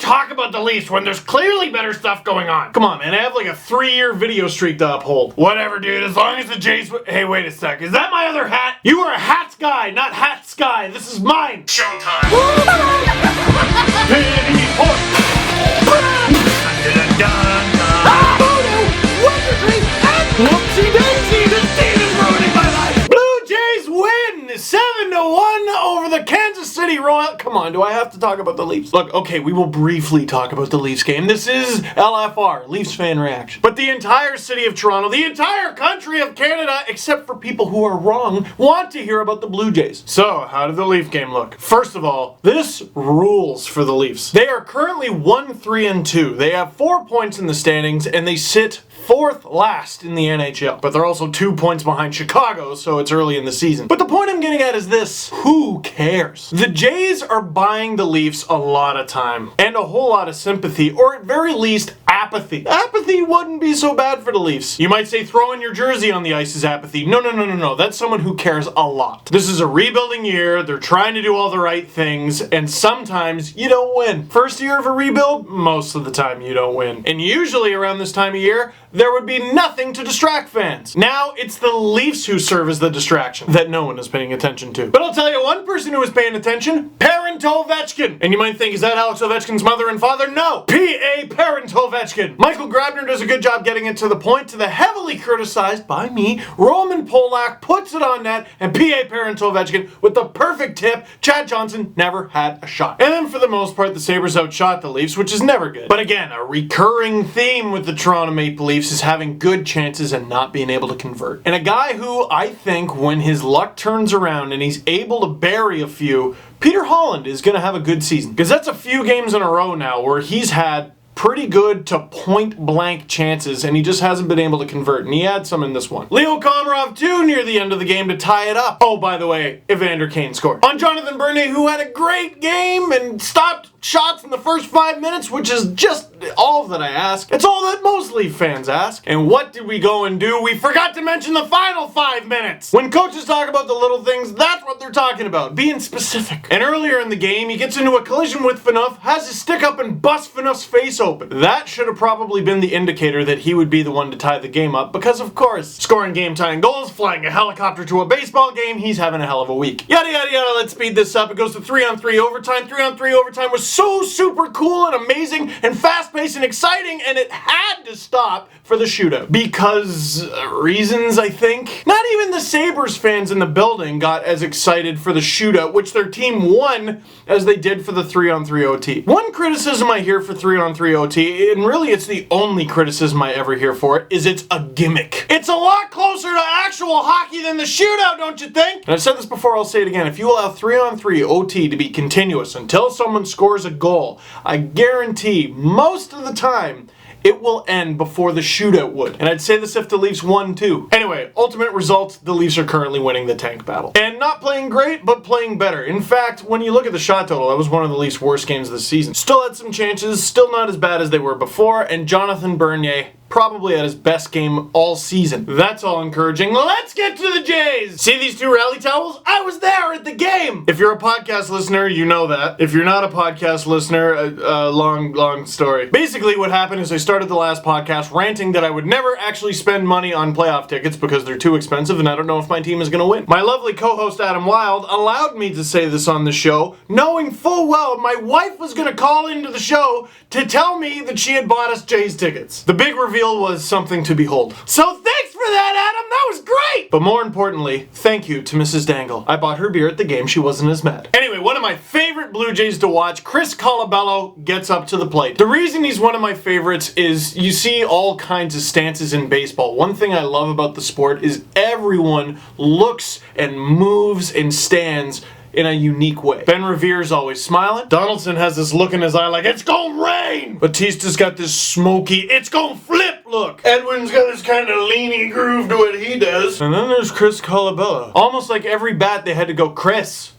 talk about the Leafs when there's clearly better stuff going on? Come on, man, I have like a 3-year video streak to uphold. Whatever, dude, as long as the Jays... Hey, wait a sec, is that my other hat? You are a hats guy, not hats guy. This is mine. Showtime. Penny point. Whoopsie daisy, this team is ruining my life. Blue Jays win 7-1 over the Kansas City Royals. Come on, do I have to talk about the Leafs? Look, okay, we will briefly talk about the Leafs game. This is LFR, Leafs fan reaction. But the entire city of Toronto, the entire country of Canada, except for people who are wrong, want to hear about the Blue Jays. So, how did the Leaf game look? First of all, this rules for the Leafs. They are currently 1-3-2. They have 4 points in the standings, and they sit 4th last in the NHL. But they're also 2 points behind Chicago, so it's early in the season. But the point I'm getting at is this: who cares? The Jays are buying the Leafs a lot of time, and a whole lot of sympathy, or at very least, apathy. Apathy wouldn't be so bad for the Leafs. You might say throwing your jersey on the ice is apathy. No. That's someone who cares a lot. This is a rebuilding year, they're trying to do all the right things, and sometimes you don't win. First year of a rebuild, most of the time you don't win. And usually around this time of year, there would be nothing to distract fans. Now, it's the Leafs who serve as the distraction that no one is paying attention to. But I'll tell you one person who is paying attention, Parent Ovechkin. And you might think, is that Alex Ovechkin's mother and father? No! P.A. Parent Ovechkin. Michael Grabner does a good job getting it to the point, to the heavily criticized, by me, Roman Polak puts it on net, and P.A. Parent Ovechkin with the perfect tip. Chad Johnson never had a shot. And then for the most part, the Sabres outshot the Leafs, which is never good. But again, a recurring theme with the Toronto Maple Leafs is having good chances and not being able to convert. And a guy who I think, when his luck turns around and he's able to bury a few, Peter Holland is going to have a good season. Because that's a few games in a row now where he's had pretty good to point-blank chances, and he just hasn't been able to convert, and he had some in this one. Leo Komarov, too, near the end of the game to tie it up. Oh, by the way, Evander Kane scored. On Jonathan Bernier, who had a great game and stopped shots in the first 5 minutes, which is just all that I ask. It's all that most Leaf fans ask. And what did we go and do? We forgot to mention the final 5 minutes. When coaches talk about the little things, that's what they're talking about, being specific. And earlier in the game, he gets into a collision with Phaneuf, has his stick up and busts Phaneuf's face open. That should have probably been the indicator that he would be the one to tie the game up, because of course, scoring game-tying goals, flying a helicopter to a baseball game, he's having a hell of a week. Yada yada yada, let's speed this up. It goes to 3-on-3 overtime. 3-on-3 overtime was so super cool and amazing and fast-paced and exciting, and it had to stop for the shootout. Because reasons, I think. Not even the Sabres fans in the building got as excited for the shootout, which their team won, as they did for the 3-on-3 OT. One criticism I hear for 3-on-3 OT, and really it's the only criticism I ever hear for it, is it's a gimmick. It's a lot closer to actual hockey than the shootout, don't you think? And I've said this before, I'll say it again. If you allow 3-on-3 OT to be continuous until someone scores a goal, I guarantee most of the time it will end before the shootout would. And I'd say this if the Leafs won too. Anyway, ultimate results, the Leafs are currently winning the tank battle. And not playing great, but playing better. In fact, when you look at the shot total, that was one of the Leafs' worst games this season. Still had some chances, still not as bad as they were before, and Jonathan Bernier probably at his best game all season. That's all encouraging. Let's get to the Jays! See these two rally towels? I was there at the game! If you're a podcast listener, you know that. If you're not a podcast listener, long story. Basically, what happened is I started the last podcast ranting that I would never actually spend money on playoff tickets because they're too expensive and I don't know if my team is going to win. My lovely co-host Adam Wilde allowed me to say this on the show, knowing full well my wife was going to call into the show to tell me that she had bought us Jays tickets. The big reveal was something to behold. So thanks for that, Adam! That was great! But more importantly, thank you to Mrs. Dangle. I bought her beer at the game, she wasn't as mad. Anyway, one of my favorite Blue Jays to watch, Chris Colabello, gets up to the plate. The reason he's one of my favorites is you see all kinds of stances in baseball. One thing I love about the sport is everyone looks and moves and stands in a unique way. Ben Revere's always smiling. Donaldson has this look in his eye like, it's gonna rain! Batista's got this smoky, it's gonna flip look. Edwin's got this kind of leany groove to what he does. And then there's Chris Colabello. Almost like every bat they had to go, Chris!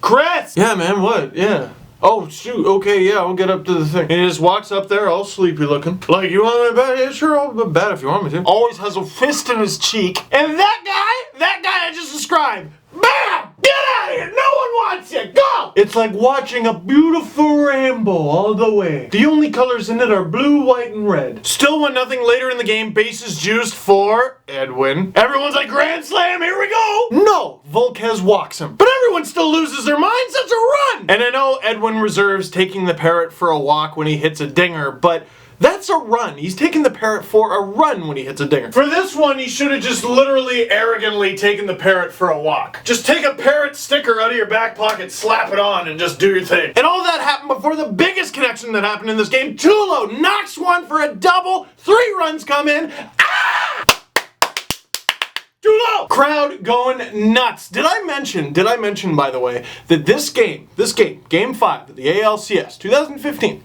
Chris! Yeah, man, what? Yeah. Oh, shoot, okay, yeah, I'll get up to the thing. And he just walks up there, all sleepy looking. Like, you want me to bat? Yeah, sure, I'll bat if you want me to. Always has a fist in his cheek. And that guy I just described, bam! Get out out of here! No one wants you! Go! It's like watching a beautiful rainbow all the way. The only colors in it are blue, white, and red. Still 1-0 later in the game, bases juiced for Edwin. Everyone's like, grand slam, here we go! No! Volquez walks him. But everyone still loses their minds, that's a run! And I know Edwin reserves taking the parrot for a walk when he hits a dinger, but that's a run. He's taking the parrot for a run when he hits a dinger. For this one, he should have just literally arrogantly taken the parrot for a walk. Just take a parrot sticker out of your back pocket, slap it on, and just do your thing. And all that happened before the biggest connection that happened in this game. Tulo knocks one for a double. 3 runs come in. Ah! Too low! Crowd going nuts. Did I mention, by the way, that this game, Game 5 of the ALCS 2015,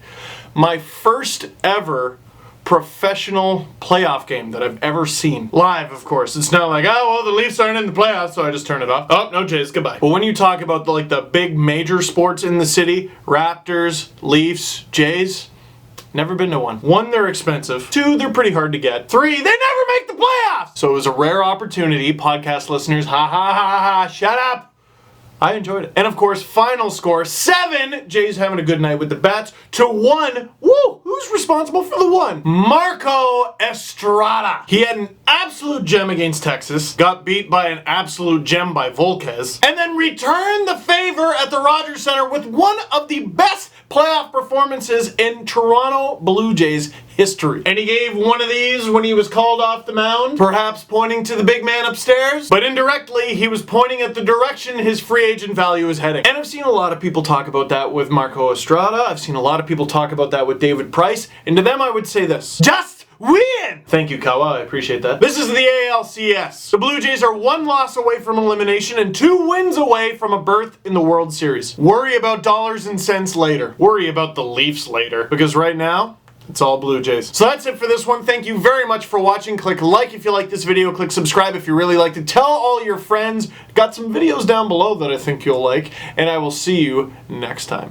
my first ever professional playoff game that I've ever seen. Live, of course. It's not like, oh, well, the Leafs aren't in the playoffs, so I just turn it off. Oh, no, Jays, goodbye. But when you talk about the big major sports in the city, Raptors, Leafs, Jays, never been to one. 1, they're expensive. 2, they're pretty hard to get. 3, they never make the playoffs! So it was a rare opportunity. Podcast listeners, ha ha ha ha, shut up! I enjoyed it. And of course, final score, 7, Jays having a good night with the bats, to 1, woo, who's responsible for the 1? Marco Estrada. He had an absolute gem against Texas, got beat by an absolute gem by Volquez, and then returned the favor at the Rogers Center with one of the best playoff performances in Toronto Blue Jays history. And he gave one of these when he was called off the mound, perhaps pointing to the big man upstairs, but indirectly he was pointing at the direction his free agent value is heading. And I've seen a lot of people talk about that with Marco Estrada. I've seen a lot of people talk about that with David Price, and to them I would say this: just win! Thank you, Kawa, I appreciate that. This is the ALCS. The Blue Jays are 1 loss away from elimination and 2 wins away from a berth in the World Series. Worry about dollars and cents later. Worry about the Leafs later. Because right now, it's all Blue Jays. So that's it for this one. Thank you very much for watching. Click like if you like this video. Click subscribe if you really liked it. Tell all your friends. Got some videos down below that I think you'll like. And I will see you next time.